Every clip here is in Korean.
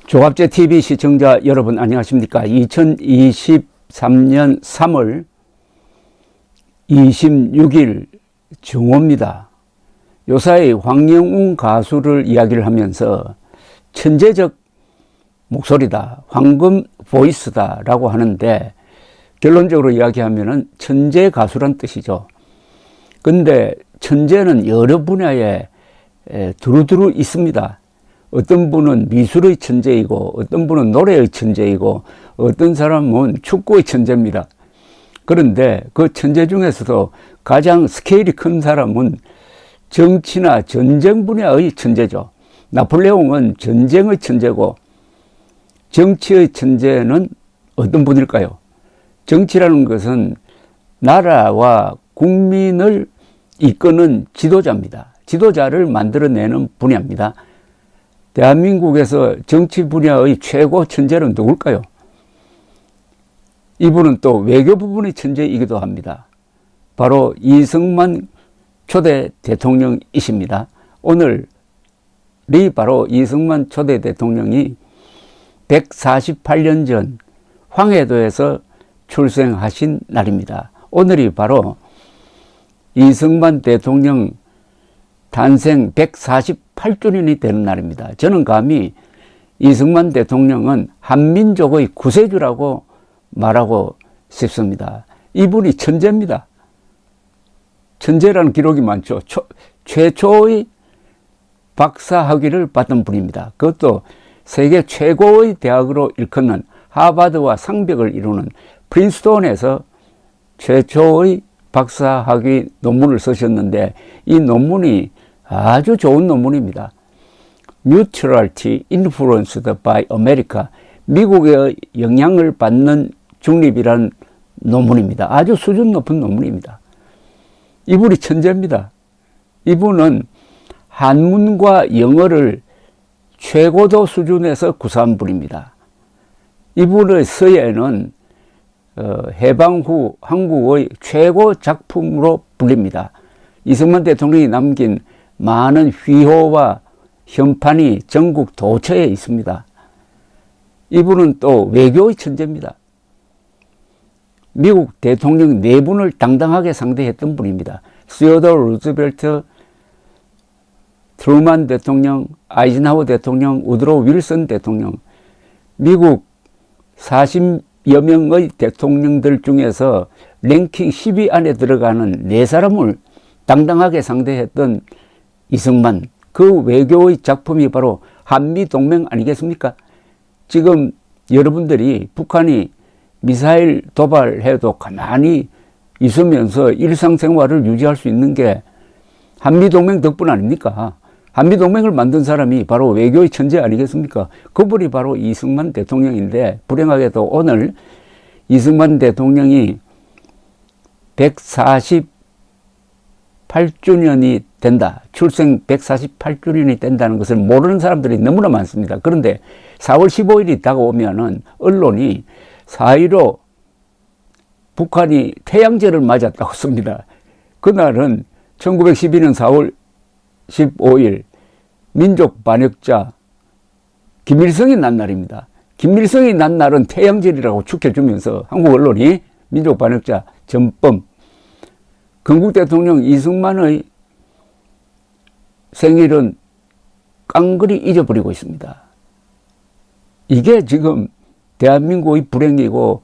조갑제 TV 시청자 여러분 안녕하십니까? 2023년 3월 26일 정오입니다. 요사이 황영웅 가수를 이야기를 하면서 천재적 목소리다, 황금 보이스다 라고 하는데, 결론적으로 이야기하면 천재 가수란 뜻이죠. 근데 천재는 여러 분야에 두루두루 있습니다. 어떤 분은 미술의 천재이고, 어떤 분은 노래의 천재이고, 어떤 사람은 축구의 천재입니다. 그런데 그 천재 중에서도 가장 스케일이 큰 사람은 정치나 전쟁 분야의 천재죠. 나폴레옹은 전쟁의 천재고, 정치의 천재는 어떤 분일까요? 정치라는 것은 나라와 국민을 이끄는 지도자입니다. 지도자를 만들어내는 분야입니다. 대한민국에서 정치 분야의 최고 천재는 누굴까요? 이분은 또 외교 부분의 천재이기도 합니다. 바로 이승만 초대 대통령이십니다. 오늘이 바로 이승만 초대 대통령이 148년 전 황해도에서 출생하신 날입니다. 오늘이 바로 이승만 대통령 탄생 148주년이 되는 날입니다. 저는 감히 이승만 대통령은 한민족의 구세주라고 말하고 싶습니다. 이분이 천재입니다. 천재라는 기록이 많죠. 최초의 박사 학위를 받은 분입니다. 그것도 세계 최고의 대학으로 일컫는 하버드와 상벽을 이루는 프린스톤에서 최초의 박사 학위 논문을 쓰셨는데, 이 논문이 아주 좋은 논문입니다. Neutrality Influenced by America, 미국의 영향을 받는 중립이라는 논문입니다. 아주 수준 높은 논문입니다. 이분이 천재입니다. 이분은 한문과 영어를 최고도 수준에서 구사한 분입니다. 이분의 서예는 해방 후 한국의 최고 작품으로 불립니다. 이승만 대통령이 남긴 많은 휘호와 현판이 전국 도처에 있습니다. 이분은 또 외교의 천재입니다. 미국 대통령 4분을 당당하게 상대했던 분입니다. 시어도어 루즈벨트, 트루만 대통령, 아이젠하워 대통령, 우드로 윌슨 대통령, 미국 40여 명의 대통령들 중에서 랭킹 10위 안에 들어가는 4사람을 당당하게 상대했던 이승만, 그 외교의 작품이 바로 한미동맹 아니겠습니까? 지금 여러분들이 북한이 미사일 도발해도 가만히 있으면서 일상생활을 유지할 수 있는 게 한미동맹 덕분 아닙니까? 한미동맹을 만든 사람이 바로 외교의 천재 아니겠습니까? 그분이 바로 이승만 대통령인데, 불행하게도 오늘 이승만 대통령이 148주년이 된다, 출생 148주년이 된다는 것을 모르는 사람들이 너무나 많습니다. 그런데 4월 15일이 다가오면은 언론이 4.15 북한이 태양절을 맞았다고 씁니다. 그날은 1912년 4월 15일 민족 반역자 김일성이 난 날입니다. 김일성이 난 날은 태양절이라고 축해주면서 한국 언론이 민족 반역자 전범, 건국 대통령 이승만의 생일은 깡그리 잊어버리고 있습니다. 이게 지금 대한민국의 불행이고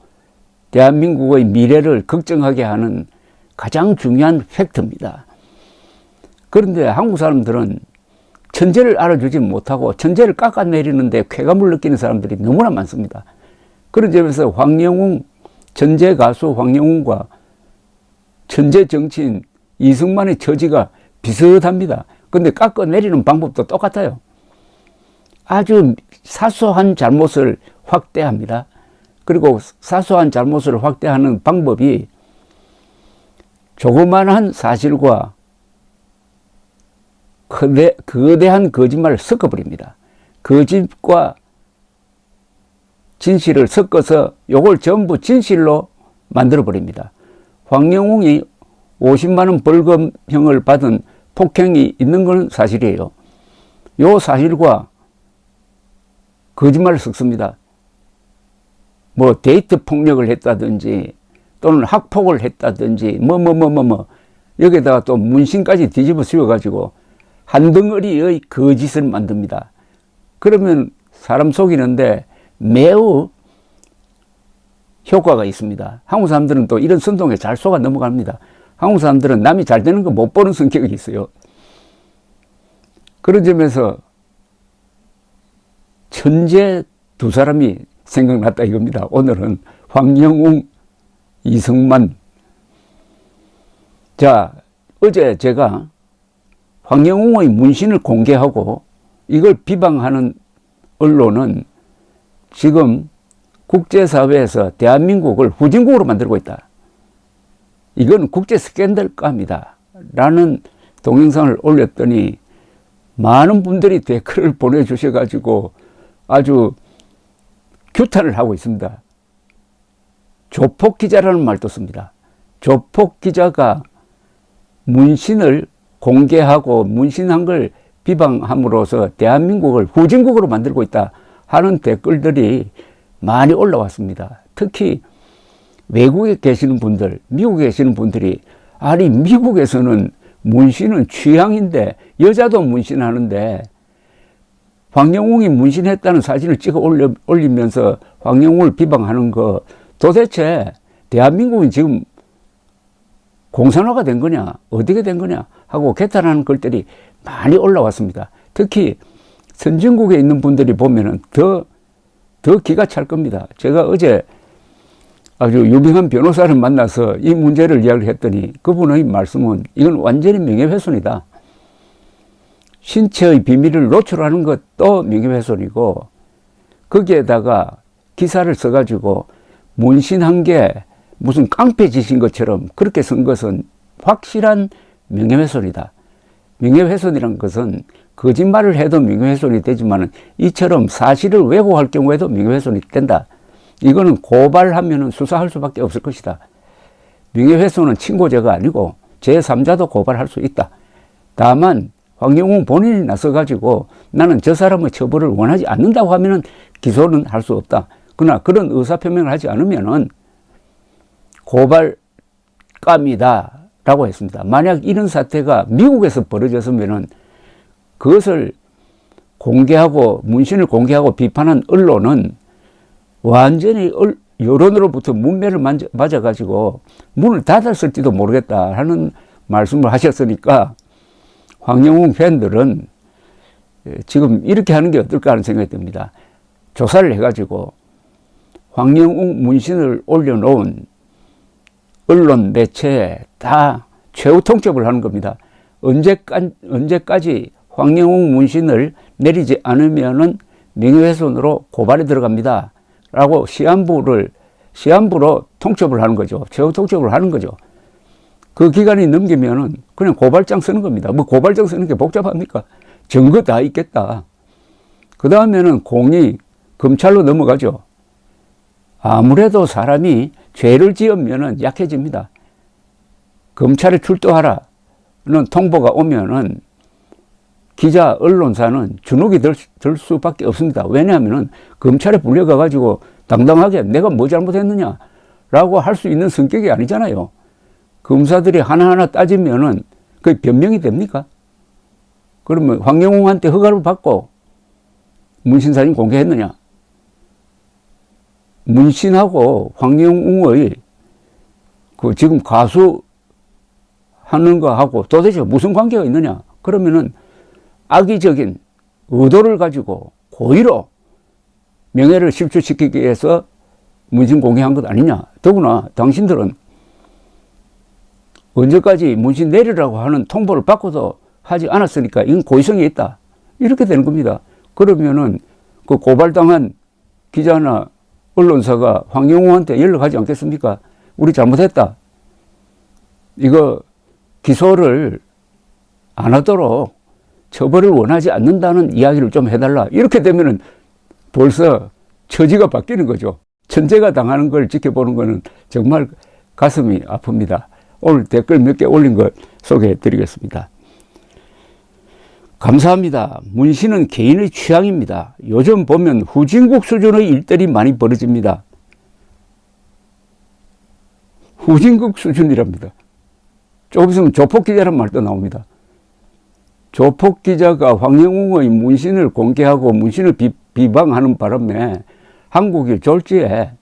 대한민국의 미래를 걱정하게 하는 가장 중요한 팩트입니다. 그런데 한국 사람들은 천재를 알아주지 못하고 천재를 깎아내리는데 쾌감을 느끼는 사람들이 너무나 많습니다. 그런 점에서 황영웅, 천재 가수 황영웅과 천재 정치인 이승만의 처지가 비슷합니다. 그런데 깎아내리는 방법도 똑같아요. 아주 사소한 잘못을 확대합니다. 그리고 사소한 잘못을 확대하는 방법이 조그만한 사실과 거대한 거짓말을 섞어버립니다. 거짓과 진실을 섞어서 이걸 전부 진실로 만들어버립니다. 황영웅이 50만원 벌금형을 받은 폭행이 있는 건 사실이에요. 이 사실과 거짓말을 섞습니다. 뭐 데이트 폭력을 했다든지 또는 학폭을 했다든지 여기다가 또 문신까지 뒤집어 씌워가지고 한 덩어리의 거짓을 만듭니다. 그러면 사람 속이는데 매우 효과가 있습니다. 한국 사람들은 또 이런 선동에 잘 속아 넘어갑니다. 한국 사람들은 남이 잘 되는 거 못 보는 성격이 있어요. 그런 점에서 천재 두 사람이 생각났다 이겁니다. 오늘은 황영웅, 이승만. 자, 어제 제가 황영웅의 문신을 공개하고 이걸 비방하는 언론은 지금 국제사회에서 대한민국을 후진국으로 만들고 있다. 이건 국제 스캔들감이다. 라는 동영상을 올렸더니 많은 분들이 댓글을 보내주셔가지고 아주 규탄을 하고 있습니다. 조폭 기자라는 말도 씁니다. 조폭 기자가 문신을 공개하고 문신한 걸 비방함으로써 대한민국을 후진국으로 만들고 있다 하는 댓글들이 많이 올라왔습니다. 특히 외국에 계시는 분들, 미국에 계시는 분들이 아니 미국에서는 문신은 취향인데 여자도 문신하는데 황영웅이 문신했다는 사진을 찍어 올리면서 황영웅을 비방하는 거 도대체 대한민국은 지금 공산화가 된 거냐 어떻게 된 거냐 하고 개탄하는 글들이 많이 올라왔습니다. 특히 선진국에 있는 분들이 보면은 더 기가 찰 겁니다. 제가 어제 아주 유명한 변호사를 만나서 이 문제를 이야기를 했더니 그분의 말씀은 이건 완전히 명예훼손이다. 신체의 비밀을 노출하는 것도 명예훼손이고 거기에다가 기사를 써가지고 문신한 게 무슨 깡패짓인 것처럼 그렇게 쓴 것은 확실한 명예훼손이다. 명예훼손이란 것은 거짓말을 해도 명예훼손이 되지만 이처럼 사실을 왜곡할 경우에도 명예훼손이 된다. 이거는 고발하면 수사할 수밖에 없을 것이다. 명예훼손은 친고죄가 아니고 제3자도 고발할 수 있다. 다만 황영웅 본인이 나서가지고 나는 저 사람의 처벌을 원하지 않는다고 하면은 기소는 할 수 없다. 그러나 그런 의사표명을 하지 않으면은 고발감이다 라고 했습니다. 만약 이런 사태가 미국에서 벌어졌으면은 그것을 공개하고 문신을 공개하고 비판한 언론은 완전히 여론으로부터 문매를 맞아가지고 문을 닫았을지도 모르겠다 하는 말씀을 하셨으니까 황영웅 팬들은 지금 이렇게 하는 게 어떨까 하는 생각이 듭니다. 조사를 해가지고 황영웅 문신을 올려놓은 언론 매체에 다 최후 통첩을 하는 겁니다. 언제까지 황영웅 문신을 내리지 않으면은 명예훼손으로 고발이 들어갑니다. 라고 시한부로 통첩을 하는 거죠. 최후 통첩을 하는 거죠. 그 기간이 넘기면은 그냥 고발장 쓰는 겁니다. 뭐 고발장 쓰는 게 복잡합니까? 증거 다 있겠다. 그 다음에는 공이 검찰로 넘어가죠. 아무래도 사람이 죄를 지으면은 약해집니다. 검찰에 출두하라는 통보가 오면은 기자, 언론사는 주눅이 들 수밖에 없습니다. 왜냐하면은 검찰에 불려가가지고 당당하게 내가 뭐 잘못했느냐라고 할 수 있는 성격이 아니잖아요. 검사들이 하나하나 따지면은 그게 변명이 됩니까? 그러면 황영웅한테 허가를 받고 문신사진 공개했느냐? 문신하고 황영웅의 그 지금 가수 하는 거하고 도대체 무슨 관계가 있느냐? 그러면은 악의적인 의도를 가지고 고의로 명예를 실추시키기 위해서 문신 공개한 것 아니냐? 더구나 당신들은 언제까지 문신 내리라고 하는 통보를 받고도 하지 않았으니까 이건 고의성이 있다. 이렇게 되는 겁니다. 그러면은 그 고발당한 기자나 언론사가 황영웅한테 연락하지 않겠습니까? 우리 잘못했다. 이거 기소를 안 하도록 처벌을 원하지 않는다는 이야기를 좀 해달라. 이렇게 되면은 벌써 처지가 바뀌는 거죠. 천재가 당하는 걸 지켜보는 거는 정말 가슴이 아픕니다. 오늘 댓글 몇 개 올린 걸 소개해 드리겠습니다. 감사합니다. 문신은 개인의 취향입니다. 요즘 보면 후진국 수준의 일들이 많이 벌어집니다. 후진국 수준이랍니다. 조금 있으면 조폭 기자란 말도 나옵니다. 조폭 기자가 황영웅의 문신을 공개하고 문신을 비방하는 바람에 한국이 졸지에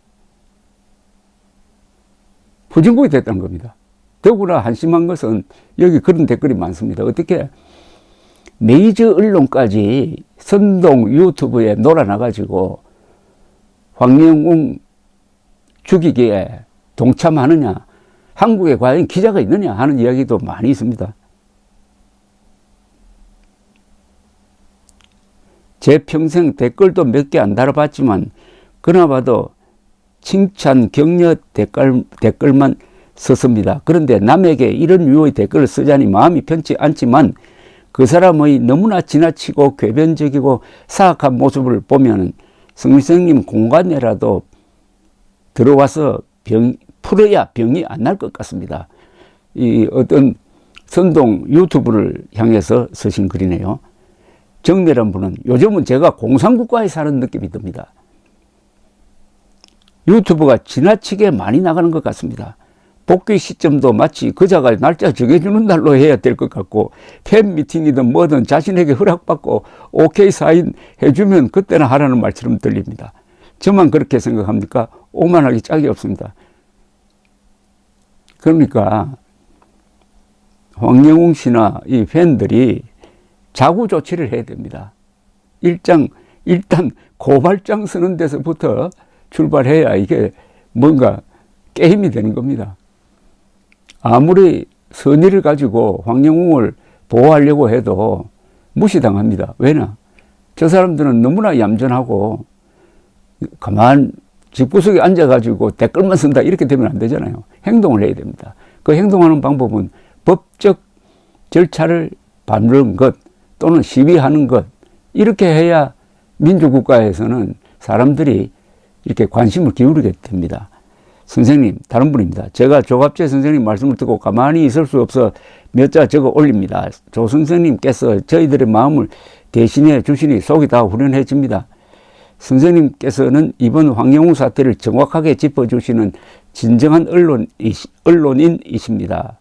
후진국이 됐다는 겁니다. 더구나 한심한 것은 여기 그런 댓글이 많습니다. 어떻게 메이저 언론까지 선동 유튜브에 놀아나가지고 황영웅 죽이기에 동참하느냐, 한국에 과연 기자가 있느냐 하는 이야기도 많이 있습니다. 제 평생 댓글도 몇 개 안 달아봤지만 그나마도 칭찬 격려 댓글만 썼습니다. 그런데 남에게 이런 유의 댓글을 쓰자니 마음이 편치 않지만 그 사람의 너무나 지나치고 궤변적이고 사악한 모습을 보면 선생님 공간에라도 들어와서 풀어야 병이 안 날 것 같습니다. 이 어떤 선동 유튜브를 향해서 쓰신 글이네요. 정내란 분은 요즘은 제가 공산국가에 사는 느낌이 듭니다. 유튜브가 지나치게 많이 나가는 것 같습니다. 복귀 시점도 마치 그자가 날짜 정해주는 날로 해야 될 것 같고 팬미팅이든 뭐든 자신에게 허락받고 오케이 사인 해주면 그때나 하라는 말처럼 들립니다. 저만 그렇게 생각합니까? 오만하기 짝이 없습니다. 그러니까 황영웅 씨나 이 팬들이 자구 조치를 해야 됩니다. 일단 고발장 쓰는 데서부터 출발해야 이게 뭔가 게임이 되는 겁니다. 아무리 선의를 가지고 황영웅을 보호하려고 해도 무시당합니다. 왜냐? 저 사람들은 너무나 얌전하고 가만 집구석에 앉아가지고 댓글만 쓴다 이렇게 되면 안 되잖아요. 행동을 해야 됩니다. 그 행동하는 방법은 법적 절차를 밟는 것 또는 시위하는 것 이렇게 해야 민주국가에서는 사람들이 이렇게 관심을 기울이게 됩니다. 선생님, 다른 분입니다. 제가 조갑재 선생님 말씀을 듣고 가만히 있을 수 없어 몇 자 적어 올립니다. 조 선생님께서 저희들의 마음을 대신해 주시니 속이 다 후련해집니다. 선생님께서는 이번 황영웅 사태를 정확하게 짚어주시는 진정한 언론인이십니다.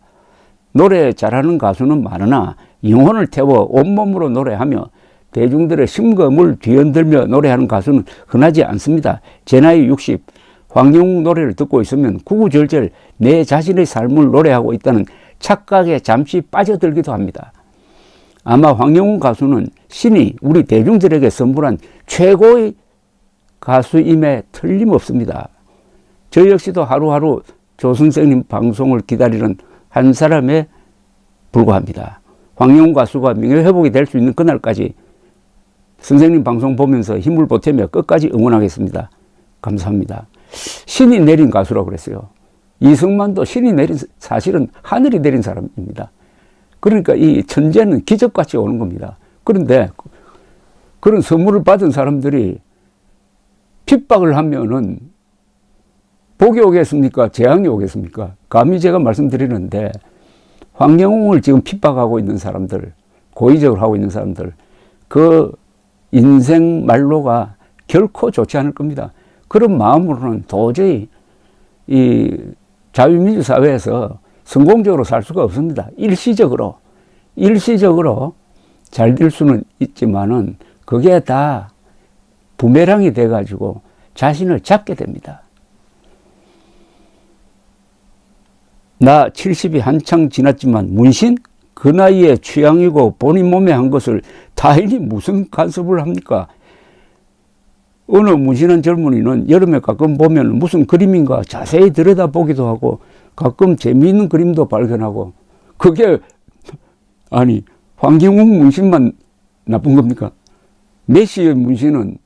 노래 잘하는 가수는 많으나 영혼을 태워 온몸으로 노래하며 대중들의 심금을 뒤흔들며 노래하는 가수는 흔하지 않습니다. 제 나이 60, 황영웅 노래를 듣고 있으면 구구절절 내 자신의 삶을 노래하고 있다는 착각에 잠시 빠져들기도 합니다. 아마 황영웅 가수는 신이 우리 대중들에게 선물한 최고의 가수임에 틀림없습니다. 저 역시도 하루하루 조 선생님 방송을 기다리는 한 사람에 불과합니다. 황영웅 가수가 명예회복이 될 수 있는 그날까지 선생님 방송 보면서 힘을 보태며 끝까지 응원하겠습니다. 감사합니다. 신이 내린 가수라고 그랬어요. 이승만도 신이 내린, 사실은 하늘이 내린 사람입니다. 그러니까 이 천재는 기적같이 오는 겁니다. 그런데 그런 선물을 받은 사람들이 핍박을 하면은 복이 오겠습니까? 재앙이 오겠습니까? 감히 제가 말씀드리는데 황영웅을 지금 핍박하고 있는 사람들, 고의적으로 하고 있는 사람들, 그 인생 말로가 결코 좋지 않을 겁니다. 그런 마음으로는 도저히 이 자유민주 사회에서 성공적으로 살 수가 없습니다. 일시적으로 잘 될 수는 있지만은 그게 다 부메랑이 돼가지고 자신을 잡게 됩니다. 나 70이 한창 지났지만 문신? 그 나이에 취향이고 본인 몸에 한 것을 타인이 무슨 간섭을 합니까? 어느 문신한 젊은이는 여름에 가끔 보면 무슨 그림인가 자세히 들여다보기도 하고 가끔 재미있는 그림도 발견하고 그게 아니 황영웅 문신만 나쁜 겁니까? 메시의 문신은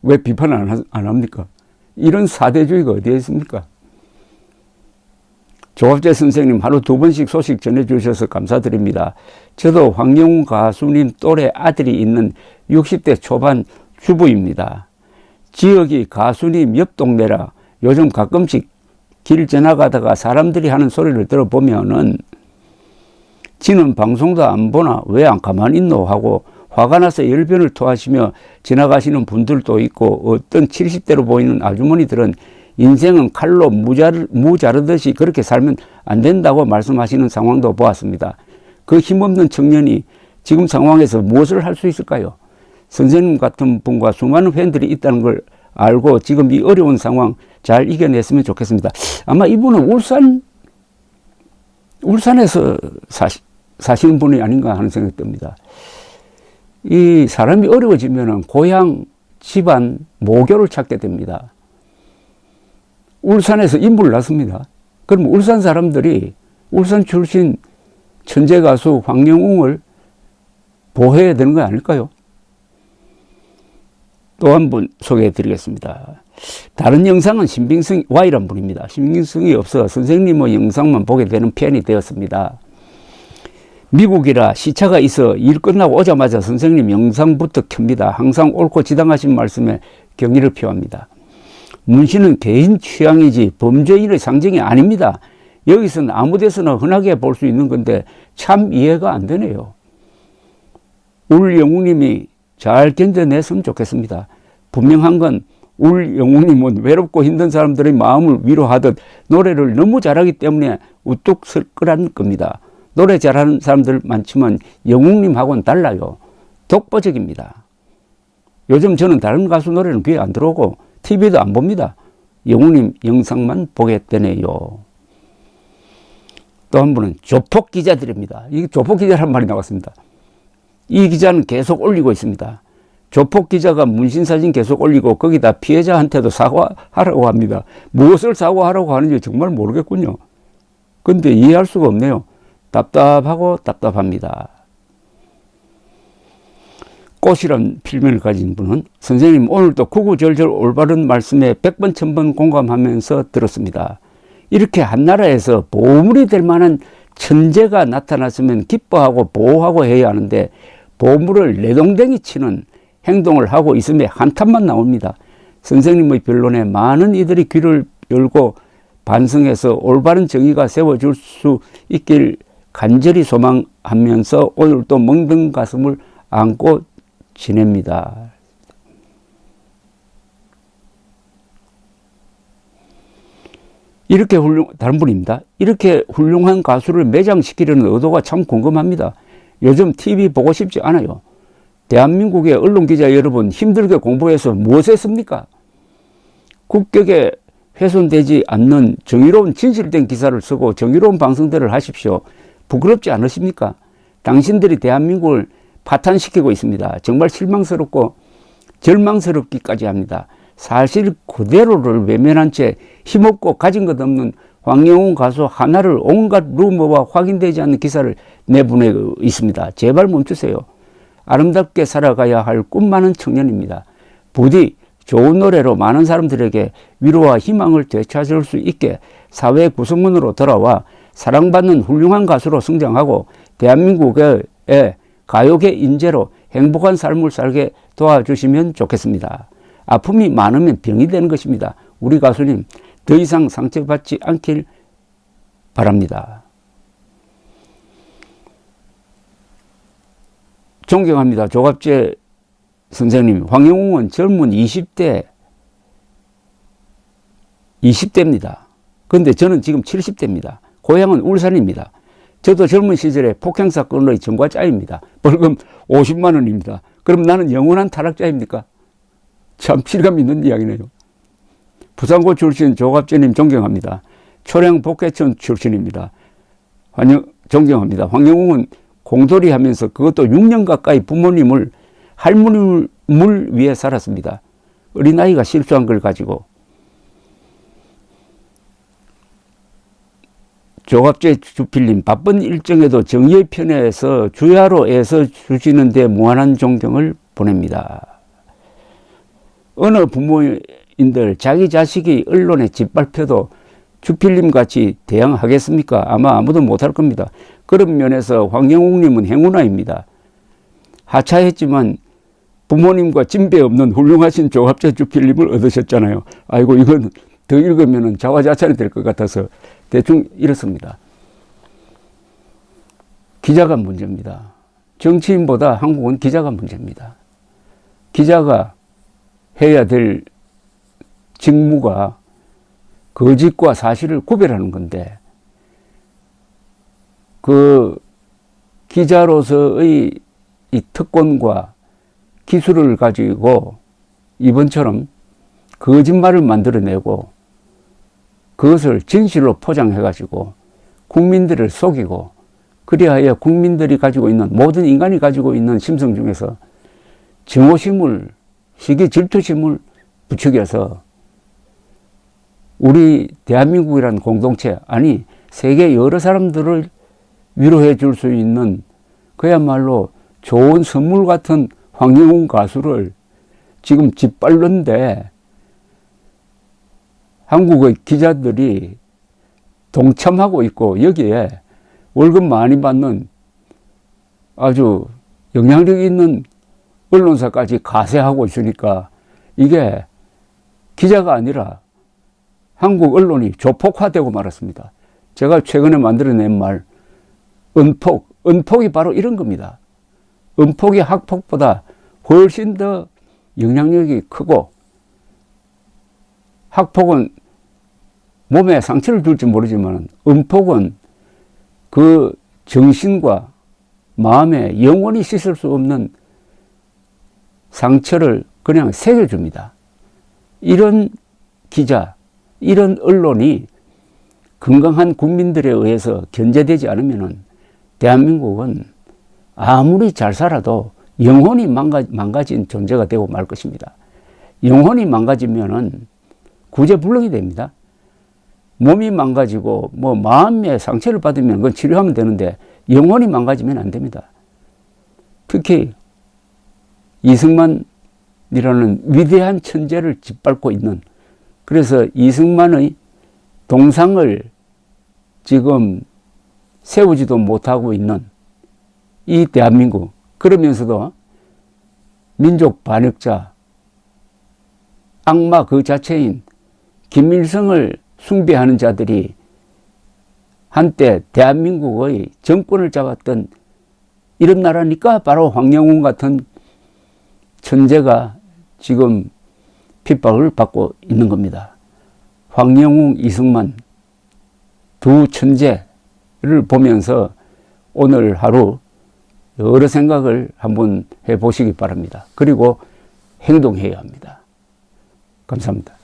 왜 비판 안 합니까? 이런 사대주의가 어디에 있습니까? 조갑재 선생님 하루 2번씩 소식 전해주셔서 감사드립니다. 저도 황영웅 가수님 또래 아들이 있는 60대 초반 주부입니다. 지역이 가수님 옆 동네라 요즘 가끔씩 길 지나가다가 사람들이 하는 소리를 들어보면은 지는 방송도 안 보나 왜 안 가만히 있노 하고 화가 나서 열변을 토하시며 지나가시는 분들도 있고, 어떤 70대로 보이는 아주머니들은 인생은 칼로 무자르듯이 그렇게 살면 안 된다고 말씀하시는 상황도 보았습니다. 그 힘없는 청년이 지금 상황에서 무엇을 할 수 있을까요? 선생님 같은 분과 수많은 팬들이 있다는 걸 알고 지금 이 어려운 상황 잘 이겨냈으면 좋겠습니다. 아마 이분은 울산에서 사시는 분이 아닌가 하는 생각이 듭니다. 이 사람이 어려워지면 고향, 집안, 모교를 찾게 됩니다. 울산에서 인물을 낳습니다. 그럼 울산 사람들이 울산 출신 천재 가수 황영웅을 보호해야 되는 거 아닐까요? 또 한 분 소개해 드리겠습니다. 다른 영상은 신빙성 Y란 분입니다. 신빙성이 없어 선생님의 영상만 보게 되는 팬이 되었습니다. 미국이라 시차가 있어 일 끝나고 오자마자 선생님 영상부터 켭니다. 항상 옳고 지당하신 말씀에 경의를 표합니다. 문신은 개인 취향이지 범죄인의 상징이 아닙니다. 여기서는 아무 데서나 흔하게 볼 수 있는 건데 참 이해가 안 되네요. 울영웅님이 잘 견뎌냈으면 좋겠습니다. 분명한 건 울영웅님은 외롭고 힘든 사람들의 마음을 위로하듯 노래를 너무 잘하기 때문에 우뚝 설 거란 겁니다. 노래 잘하는 사람들 많지만 영웅님하고는 달라요. 독보적입니다. 요즘 저는 다른 가수 노래는 귀에 안 들어오고 TV도 안 봅니다. 영웅님 영상만 보게 되네요. 또 한 분은 조폭 기자들입니다. 이 조폭 기자라는 말이 나왔습니다. 이 기자는 계속 올리고 있습니다. 조폭 기자가 문신사진 계속 올리고 거기다 피해자한테도 사과하라고 합니다. 무엇을 사과하라고 하는지 정말 모르겠군요. 근데 이해할 수가 없네요. 답답하고 답답합니다. 꽃이란 필명을 가진 분은 선생님 오늘도 구구절절 올바른 말씀에 100번 1000번 공감하면서 들었습니다. 이렇게 한나라에서 보물이 될 만한 천재가 나타났으면 기뻐하고 보호하고 해야 하는데 보물을 내동댕이 치는 행동을 하고 있음에 한탄만 나옵니다. 선생님의 변론에 많은 이들이 귀를 열고 반성해서 올바른 정의가 세워질 수 있길 간절히 소망하면서 오늘도 멍든 가슴을 안고 지냅니다. 이렇게 다른 분입니다. 이렇게 훌륭한 가수를 매장시키려는 의도가 참 궁금합니다. 요즘 TV 보고 싶지 않아요. 대한민국의 언론기자 여러분 힘들게 공부해서 무엇 했습니까? 국격에 훼손되지 않는 정의로운 진실된 기사를 쓰고 정의로운 방송들을 하십시오. 부끄럽지 않으십니까? 당신들이 대한민국을 파탄시키고 있습니다. 정말 실망스럽고 절망스럽기까지 합니다. 사실 그대로를 외면한 채 힘없고 가진 것 없는 황영웅 가수 하나를 온갖 루머와 확인되지 않는 기사를 내보내고 있습니다. 제발 멈추세요. 아름답게 살아가야 할 꿈 많은 청년입니다. 부디 좋은 노래로 많은 사람들에게 위로와 희망을 되찾을 수 있게 사회 구성원으로 돌아와 사랑받는 훌륭한 가수로 성장하고 대한민국의 가요계 인재로 행복한 삶을 살게 도와주시면 좋겠습니다. 아픔이 많으면 병이 되는 것입니다. 우리 가수님 더 이상 상처받지 않길 바랍니다. 존경합니다. 조갑재 선생님, 황영웅은 젊은 20대입니다. 그런데 저는 지금 70대입니다. 고향은 울산입니다. 저도 젊은 시절에 폭행사건의 전과자입니다. 벌금 50만 원입니다. 그럼 나는 영원한 타락자입니까? 참 실감 있는 이야기네요. 부산고 출신 조갑재님 존경합니다. 초량 복해천 출신입니다. 존경합니다. 황영웅은 공돌이 하면서 그것도 6년 가까이 부모님을 할머님을 위해 살았습니다. 어린아이가 실수한 걸 가지고. 조갑재 주필님, 바쁜 일정에도 정의의 편에서 주야로 애써 주시는데 무한한 존경을 보냅니다. 어느 부모인들 자기 자식이 언론에 짓밟혀도 주필님 같이 대항하겠습니까? 아마 아무도 못할 겁니다. 그런 면에서 황영웅님은 행운아입니다. 하차했지만 부모님과 진배 없는 훌륭하신 조갑재 주필님을 얻으셨잖아요. 아이고 이건 더 읽으면 자화자찬이 될 것 같아서 대충 이렇습니다. 기자가 문제입니다. 정치인보다 한국은 기자가 문제입니다. 기자가 해야 될 직무가 거짓과 사실을 구별하는 건데, 그 기자로서의 이 특권과 기술을 가지고 이번처럼 거짓말을 만들어내고 그것을 진실로 포장해가지고 국민들을 속이고, 그리하여 국민들이 가지고 있는, 모든 인간이 가지고 있는 심성 중에서 증오심을, 시기 질투심을 부추겨서 우리 대한민국이라는 공동체, 아니 세계 여러 사람들을 위로해 줄 수 있는 그야말로 좋은 선물 같은 황영웅 가수를 지금 짓밟는데, 한국의 기자들이 동참하고 있고 여기에 월급 많이 받는 아주 영향력 있는 언론사까지 가세하고 있으니까 이게 기자가 아니라 한국 언론이 조폭화되고 말았습니다. 제가 최근에 만들어낸 말, 은폭이 바로 이런 겁니다. 은폭이 학폭보다 훨씬 더 영향력이 크고, 학폭은 몸에 상처를 줄지 모르지만 은폭은 그 정신과 마음에 영원히 씻을 수 없는 상처를 그냥 새겨줍니다. 이런 기자, 이런 언론이 건강한 국민들에 의해서 견제되지 않으면 대한민국은 아무리 잘 살아도 영혼이 망가진 존재가 되고 말 것입니다. 영혼이 망가지면은 구제불능이 됩니다. 몸이 망가지고 뭐 마음에 상처를 받으면 그건 치료하면 되는데 영혼이 망가지면 안 됩니다. 특히 이승만이라는 위대한 천재를 짓밟고 있는, 그래서 이승만의 동상을 지금 세우지도 못하고 있는 이 대한민국, 그러면서도 민족 반역자, 악마 그 자체인 김일성을 숭배하는 자들이 한때 대한민국의 정권을 잡았던 이런 나라니까 바로 황영웅 같은 천재가 지금 핍박을 받고 있는 겁니다. 황영웅, 이승만 두 천재를 보면서 오늘 하루 여러 생각을 한번 해보시기 바랍니다. 그리고 행동해야 합니다. 감사합니다.